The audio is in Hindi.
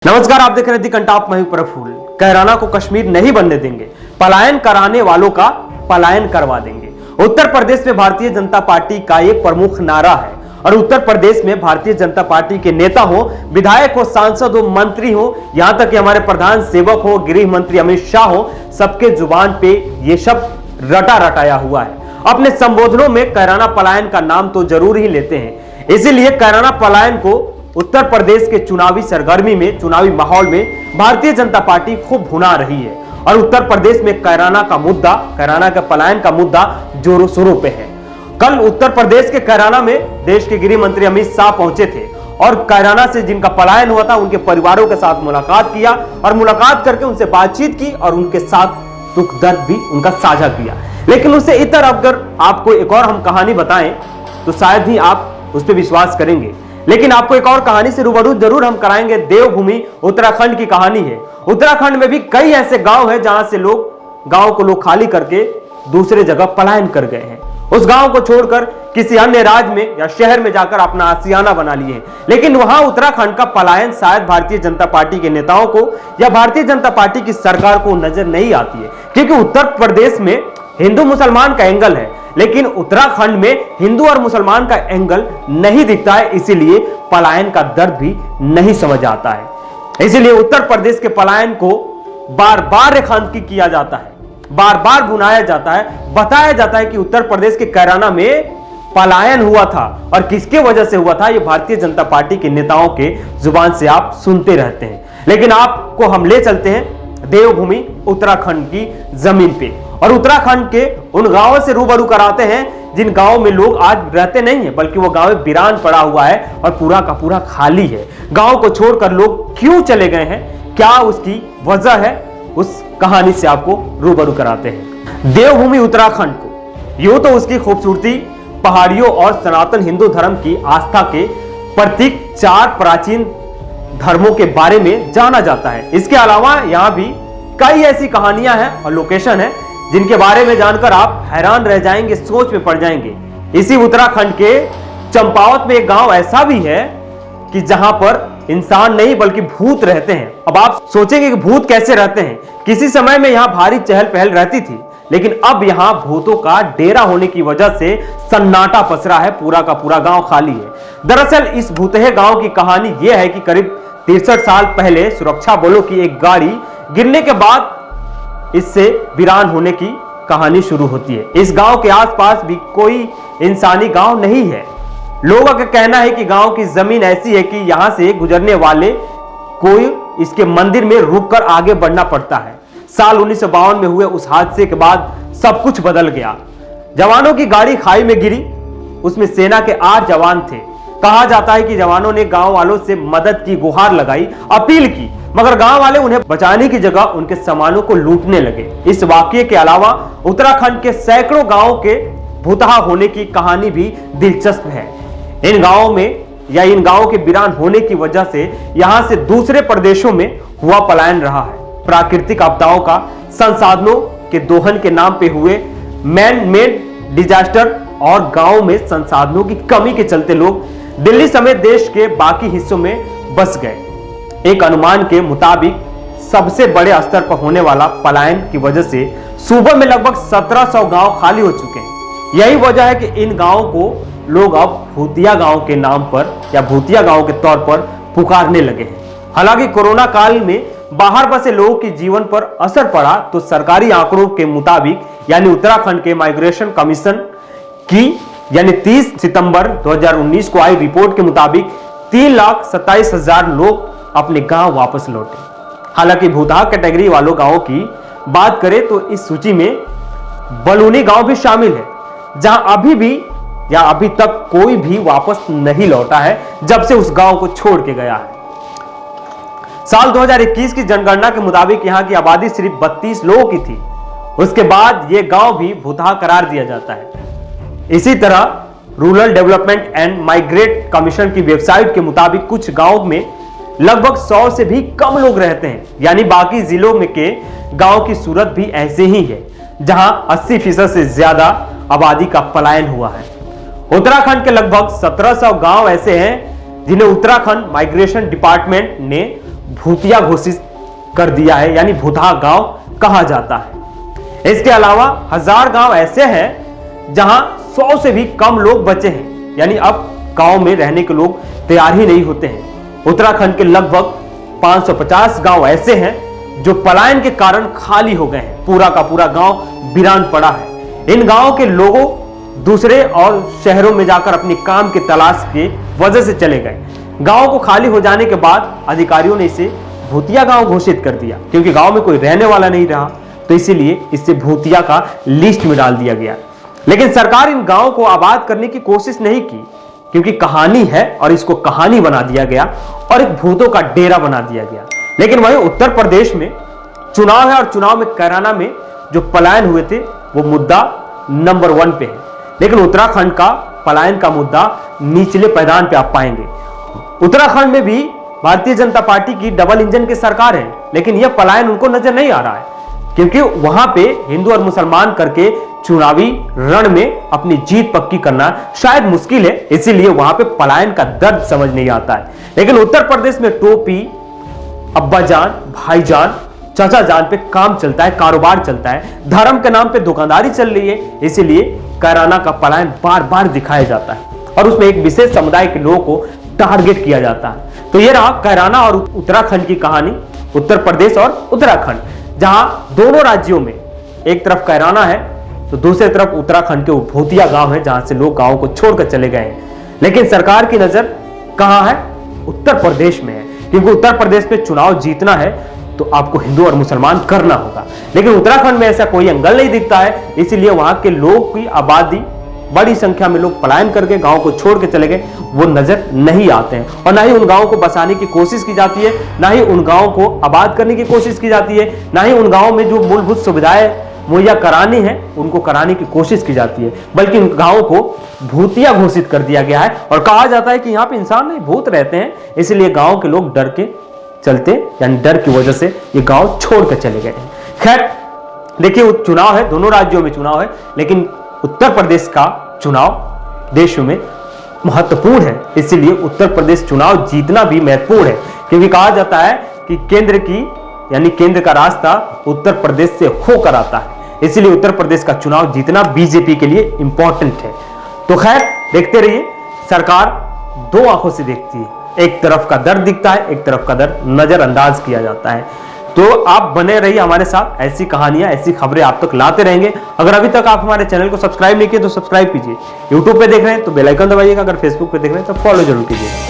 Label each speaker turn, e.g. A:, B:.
A: नमस्कार, आप देख रहे हैं दी कंटाप मैं प्रफुल्ल। कैराना को कश्मीर नहीं बनने देंगे, पलायन कराने वालों का पलायन करवा देंगे। उत्तर प्रदेश में भारतीय जनता पार्टी का ये प्रमुख नारा है और उत्तर प्रदेश में भारतीय जनता पार्टी के नेता हो, विधायक हो, सांसद हो, मंत्री हो, यहां तक कि हमारे प्रधान सेवक हो, गृह मंत्री अमित शाह हो, सबके जुबान पे ये सब रटा रटाया हुआ है। अपने संबोधनों में कैराना पलायन का नाम तो जरूर ही लेते हैं। इसीलिए कैराना पलायन को उत्तर प्रदेश के चुनावी सरगर्मी में, चुनावी माहौल में भारतीय जनता पार्टी खूब भुना रही है और उत्तर प्रदेश में कैराना का मुद्दा, कैराना के पलायन का मुद्दा जोरों शोरों पे है। कल उत्तर प्रदेश के कैराना में देश के गृह मंत्री अमित शाह पहुंचे थे और कैराना से जिनका पलायन हुआ था उनके परिवारों के साथ मुलाकात किया और मुलाकात करके उनसे बातचीत की और उनके साथ दुख दर्द भी उनका साझा किया। लेकिन उससे इतर अगर आपको एक और हम कहानी बताएं तो शायद ही आप उस पर विश्वास करेंगे। लेकिन आपको एक और कहानी से रूबरू जरूर हम कराएंगे। देवभूमि उत्तराखंड की कहानी है। उत्तराखंड में भी कई ऐसे गांव हैं जहां से गांव को लोग खाली करके दूसरे जगह पलायन कर गए हैं। उस गांव को छोड़कर किसी अन्य राज्य में या शहर में जाकर अपना आशियाना बना लिए हैं। लेकिन वहां उत्तराखंड का पलायन शायद भारतीय जनता पार्टी के नेताओं को या भारतीय जनता पार्टी की सरकार को नजर नहीं आती है, क्योंकि उत्तर प्रदेश में हिंदू मुसलमान का एंगल है, लेकिन उत्तराखंड में हिंदू और मुसलमान का एंगल नहीं दिखता है। इसीलिए पलायन का दर्द भी नहीं समझ आता है। इसीलिए उत्तर प्रदेश के पलायन को बार बार रेखांकित किया जाता है, बार बार बुनाया जाता है, बताया जाता है कि उत्तर प्रदेश के कैराना में पलायन हुआ था और किसके वजह से हुआ था, ये भारतीय जनता पार्टी के नेताओं के जुबान से आप सुनते रहते हैं। लेकिन आपको हम ले चलते हैं देवभूमि उत्तराखंड की जमीन पे और उत्तराखंड के उन गांवों से रूबरू कराते हैं जिन गांवों में लोग आज रहते नहीं है, बल्कि वो गांव वीरान पड़ा हुआ है और पूरा का पूरा खाली है। गांव को छोड़कर लोग क्यों चले गए हैं, क्या उसकी वजह है, उस कहानी से आपको रूबरू कराते हैं। देवभूमि उत्तराखंड को यूं तो उसकी खूबसूरती, पहाड़ियों और सनातन हिंदू धर्म की आस्था के प्रतीक 4 प्राचीन धर्मों के बारे में जाना जाता है। इसके अलावा यहाँ भी कई ऐसी कहानियां हैं और लोकेशन है जिनके बारे में जानकर आप हैरान रह जाएंगे, सोच में पड़ जाएंगे। इसी उत्तराखंड के चंपावत में एक गांव ऐसा भी है कि जहां पर इंसान नहीं बल्कि भूत रहते हैं। अब आप सोचेंगे कि भूत कैसे रहते हैं। किसी समय में यहां भारी चहल पहल रहती थी, लेकिन अब यहां भूतों का डेरा होने की वजह से सन्नाटा पसरा है, पूरा का पूरा गांव खाली है। दरअसल इस भूतहे गांव की कहानी यह है कि करीब 63 साल पहले सुरक्षा बलों की एक गाड़ी गिरने के बाद इससे वीरान होने की कहानी शुरू होती है। इस गांव के आसपास भी कोई इंसानी गांव नहीं है। लोगों का कहना है कि गांव की जमीन ऐसी है कि यहां से गुजरने वाले कोई इसके मंदिर में रुककर आगे बढ़ना पड़ता है। साल 1952 में हुए उस हादसे के बाद सब कुछ बदल गया। जवानों की गाड़ी खाई में गिरी, उसमें सेना के 8 जवान थे। कहा जाता है कि जवानों ने गांव वालों से मदद की गुहार लगाई, अपील की, मगर गांव वाले उन्हें बचाने की जगह उनके सामानों को लूटने लगे। इस वाकये के अलावा उत्तराखंड के सैकड़ों गांवों के भूतहा होने की कहानी भी दिलचस्प है। इन गांवों में या इन गांवों के वीरान होने की वजह से यहां से दूसरे प्रदेशों में हुआ पलायन रहा है। प्राकृतिक आपदाओं का, संसाधनों के दोहन के नाम पे हुए मैन मेड डिजास्टर और गांव में संसाधनों की कमी के चलते लोग दिल्ली समेत देश के बाकी हिस्सों में बस गए। एक अनुमान के मुताबिक सबसे बड़े स्तर पर होने वाला पलायन की वजह से सूबे में लगभग 1700 गांव खाली हो चुके हैं। यही वजह है कि इन गांवों को लोग अब भूतिया गांव के नाम पर या भूतिया गांव के तौर पर पुकारने लगे हैं। हालांकि कोरोना काल में बाहर बसे लोगों के जीवन पर असर पड़ा तो सरकारी आंकड़ों के मुताबिक यानी उत्तराखंड के माइग्रेशन कमीशन की यानी 30 सितंबर 2019 को आई रिपोर्ट के मुताबिक 3,27,000 लोग अपने गांव वापस लौटे। हालांकि भूतहा कैटेगरी वालों गांवों की बात करें तो इस सूची में बलूनी गांव भी शामिल है, जहां अभी तक कोई भी वापस नहीं लौटा है जब से उस गांव को छोड़ के गया है। साल 2021 की जनगणना के मुताबिक यहां की आबादी सिर्फ 32 लोगों की थी। उसके बाद यह गांव भी भूतहा करार दिया जाता है। इसी तरह rural development and migrate commission की वेबसाइट के मुताबिक कुछ गांव में लगभग 100 से भी कम लोग रहते हैं। यानी बाकी जिलों में के गांव की सूरत भी ऐसे ही है, जहां 80% से ज्यादा आबादी का पलायन हुआ है। उत्तराखंड के लगभग 1700 गांव ऐसे हैं जिन्हें उत्तराखंड माइग्रेशन डिपार्टमेंट ने भूतिया घोषित कर दिया है, यानी भूतहा गांव कहा जाता है। इसके अलावा 1000 गांव ऐसे हैं जहां 100 से भी कम लोग बचे हैं, यानी अब गांव में रहने के लोग तैयार ही नहीं होते हैं। उत्तराखंड के लगभग 550 गांव ऐसे हैं जो पलायन के कारण खाली हो गए हैं। पूरा का पूरा गांव वीरान पड़ा है। इन गांवों के लोगों दूसरे और शहरों में जाकर अपनी काम की तलाश के वजह से चले गए। गांव को खाली हो जाने के बाद अधिकारियों ने इसे भूतिया गांव घोषित कर दिया, क्योंकि गांव में कोई रहने वाला नहीं रहा, तो इसीलिए इसे भूतिया का लिस्ट में डाल दिया गया। लेकिन सरकार इन गांवों को आबाद करने की कोशिश नहीं की, क्योंकि कहानी है और इसको कहानी बना दिया गया और एक भूतों का डेरा बना दिया गया। लेकिन वहीं उत्तर प्रदेश में चुनाव है और चुनाव में कैराना में जो पलायन हुए थे वो मुद्दा नंबर 1 पे है। लेकिन उत्तराखंड का पलायन का मुद्दा निचले पैदान पे आप पाएंगे। उत्तराखंड में भी भारतीय जनता पार्टी की डबल इंजन की सरकार है, लेकिन यह पलायन उनको नजर नहीं आ रहा है, क्योंकि वहां पे हिंदू और मुसलमान करके चुनावी रण में अपनी जीत पक्की करना शायद मुश्किल है, इसीलिए वहां पे पलायन का दर्द समझ नहीं आता है। लेकिन उत्तर प्रदेश में टोपी, अब्बाजान, भाईजान, चाचा जान पे काम चलता है, कारोबार चलता है, धर्म के नाम पे दुकानदारी चल रही है, इसीलिए कैराना का पलायन बार बार दिखाया जाता है और उसमें एक विशेष समुदाय के लोगों को टारगेट किया जाता है। तो ये रहा कैराना और उत्तराखंड की कहानी, उत्तर प्रदेश और उत्तराखंड, जहां दोनों राज्यों में एक तरफ कैराना है तो दूसरी तरफ उत्तराखंड के भूतिया गांव है, जहां से लोग गांव को छोड़कर चले गए हैं। लेकिन सरकार की नजर कहां है? उत्तर प्रदेश में है, क्योंकि उत्तर प्रदेश में चुनाव जीतना है तो आपको हिंदू और मुसलमान करना होगा। लेकिन उत्तराखंड में ऐसा कोई एंगल नहीं दिखता है, इसीलिए वहां के लोग की आबादी, बड़ी संख्या में लोग पलायन करके गांव को छोड़ के चले गए, वो नजर नहीं आते हैं और ना ही उन गांवों को बसाने की कोशिश की जाती है, ना ही उन गांवों को आबाद करने की कोशिश की जाती है, ना ही उन गांवों में जो मूलभूत सुविधाएं मुहैया करानी है उनको कराने की कोशिश की जाती है, बल्कि उन गांवों को भूतिया घोषित कर दिया गया है और कहा जाता है कि यहाँ पे इंसान नहीं भूत रहते हैं, इसलिए गांव के लोग डर के चलते, यानी डर की वजह से ये गांव छोड़ कर चले गए हैं। खैर देखिए, चुनाव है, दोनों राज्यों में चुनाव है, लेकिन उत्तर प्रदेश का चुनाव देश में महत्वपूर्ण है, इसीलिए उत्तर प्रदेश चुनाव जीतना भी महत्वपूर्ण है, क्योंकि कहा जाता है कि केंद्र की, यानी केंद्र का रास्ता उत्तर प्रदेश से होकर आता है, इसीलिए उत्तर प्रदेश का चुनाव जीतना बीजेपी के लिए इंपॉर्टेंट है। तो खैर देखते रहिए, सरकार दो आंखों से देखती है, एक तरफ का दर्द दिखता है, एक तरफ का दर्द नजरअंदाज किया जाता है। तो आप बने रहिए हमारे साथ, ऐसी कहानियां, ऐसी खबरें आप तक लाते रहेंगे। अगर अभी तक आप हमारे चैनल को सब्सक्राइब नहीं किए तो सब्सक्राइब कीजिए। यूट्यूब पे देख रहे हैं तो बेल आइकन दबाइएगा, अगर फेसबुक पे देख रहे हैं तो फॉलो जरूर कीजिए।